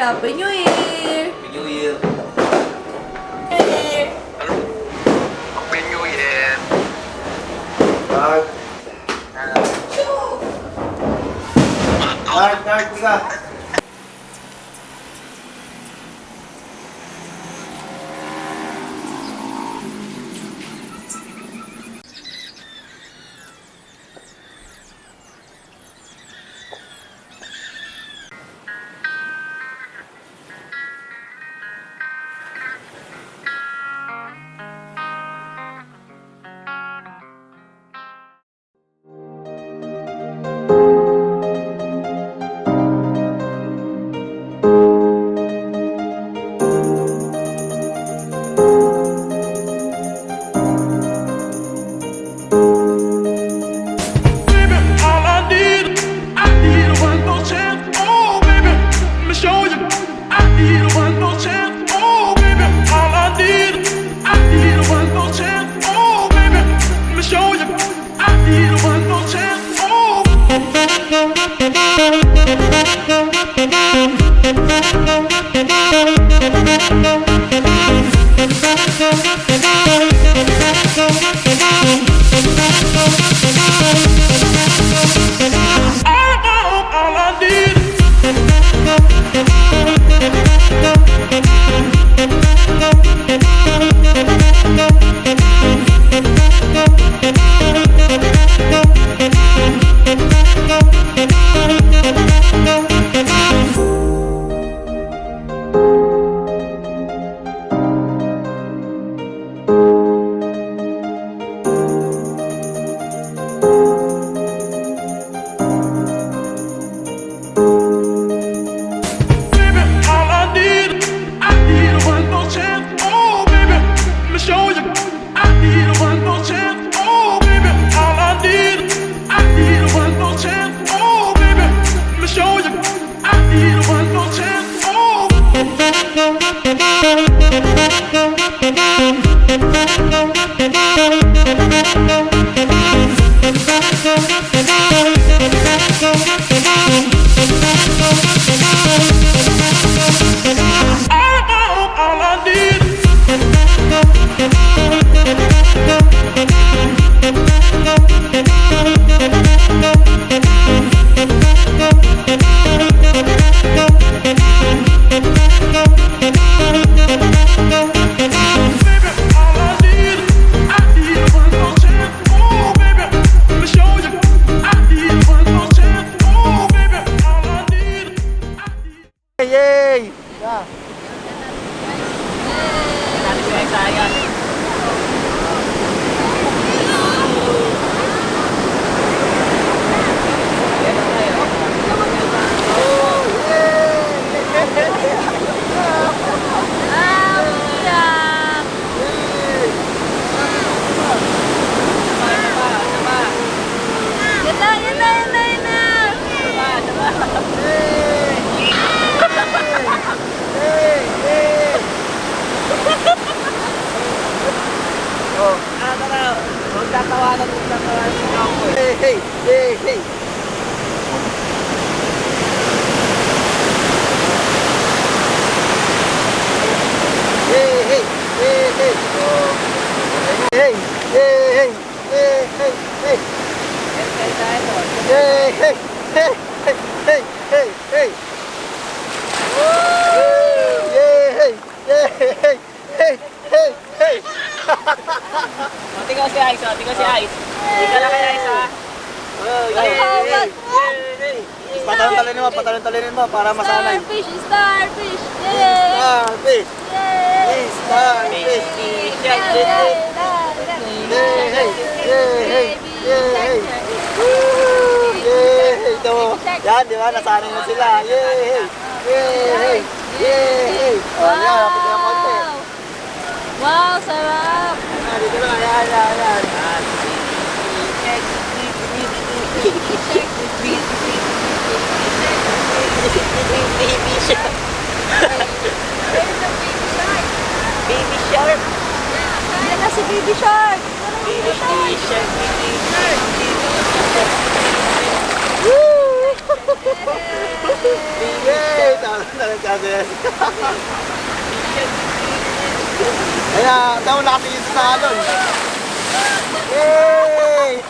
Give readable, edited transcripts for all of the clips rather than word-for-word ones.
Happy New Year! Happy New Year. Happy New Year. Dark. Dark, tiga. Yay! Yeah. Magtatawanan ako. Hey, hey, hey, hey. Hey, hey, hey, hey. Hey, hey, hey, hey, hey, hey. Hey, hey, hey, hey, hey, hey. Yay! Yay! Hey! Hey! Hey! Hey! Tingnan si Ice, tingnan si Ice. Tingnan lang kay Ice, ha? Patalon-talonin mo para masanay. Starfish! Starfish! Yay! Starfish! Yay! Starfish! Yay! Yay! Yay! Yay! Yay! Ito mo. Yan, di ba? Nasanay na sila. Yay! Yay! Yay! O, yan. Kapit na konti. Wow! Sarap! Dito na. Yan, yan, yan. Baby shark. Baby shark. Yan na si Baby Shark! Baby shark. Yay! Tama na. Sabi yan. Kaya, daw nakatingin sa salon. Yay!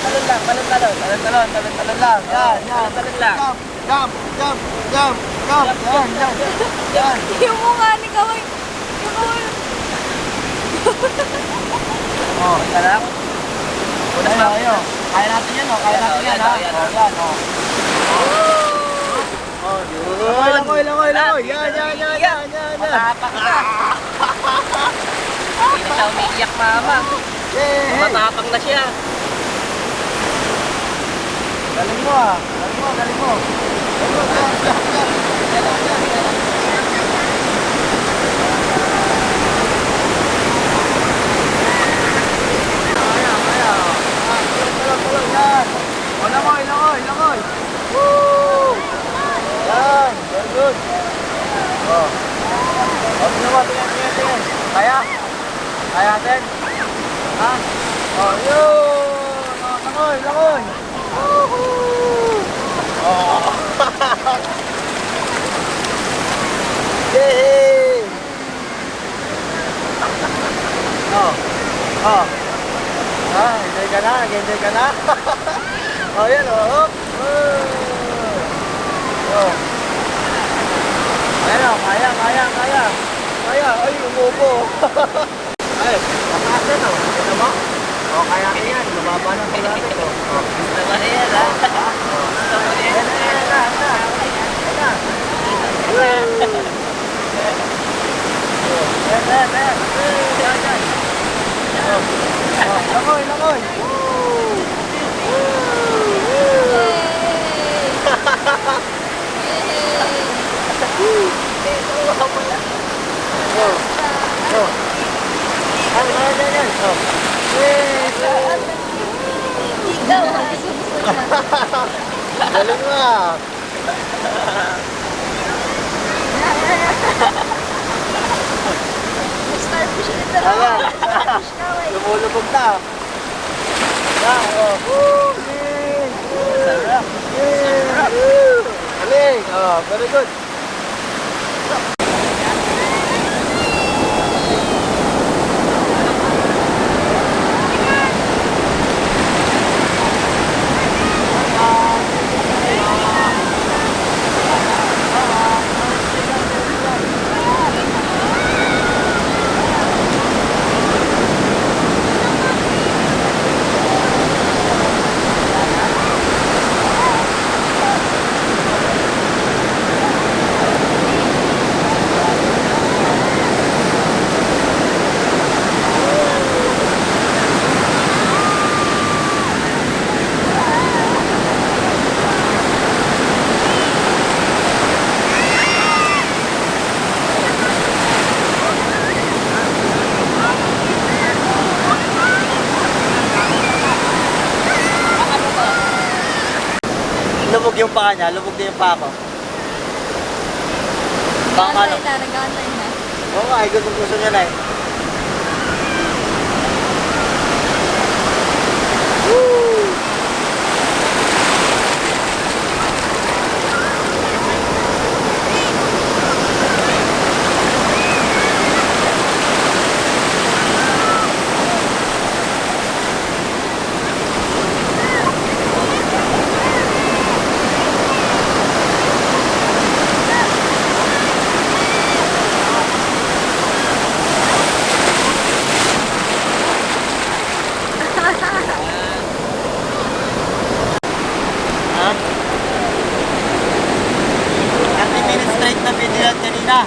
Talon lang, talon lang. Yan, yan. Talon lang. Jump, jump, jump, jump, jump. Yan. Yung mukha ni Kaway. Yung Kaway. Oh, Talon lang. ayun, ayun. Kaya natin yan, oh. Kaya natin yan, ha. Yan, Oh, yan, oh. Oh, yun. Langoy. Yan. Matapak ka. Hindi na siya umiiyak, mama. Yay! Matapang na siya. Galing mo, ah. Galing mo. Tulong, yan. Oh, langoy. Woo! Yan, very good. Oh. Oh, tingnan. Kaya natin. Ha? Oh, yun. Oh, langoy. Woohoo! Oh. Yay! Oh. Enjoy ka na. Oh, yan, oh. Oh. Ayan, oh, kaya. Ay, umupo. Ay, mataas na, no? Ito mo? Oh, kaya ka yan. Mababa ng pula natin, oh. Gusto mo na yan, ha? Gusto mo na yan. Langoy. Ikaw, gusto na. Galing mo, ah. Starfish ito. Ayan. Starfish Kaway. Lumulubog na. Yan, oh. Woo! Yay! Sarap. Yay! Galing. Oh, very good. Lubog yung paa niya, lubog din yung paa ko. Baka ano? Nag-aantay na. Oo, ay gusto niya na eh. Ha? 30 minutes straight na video yan kanina.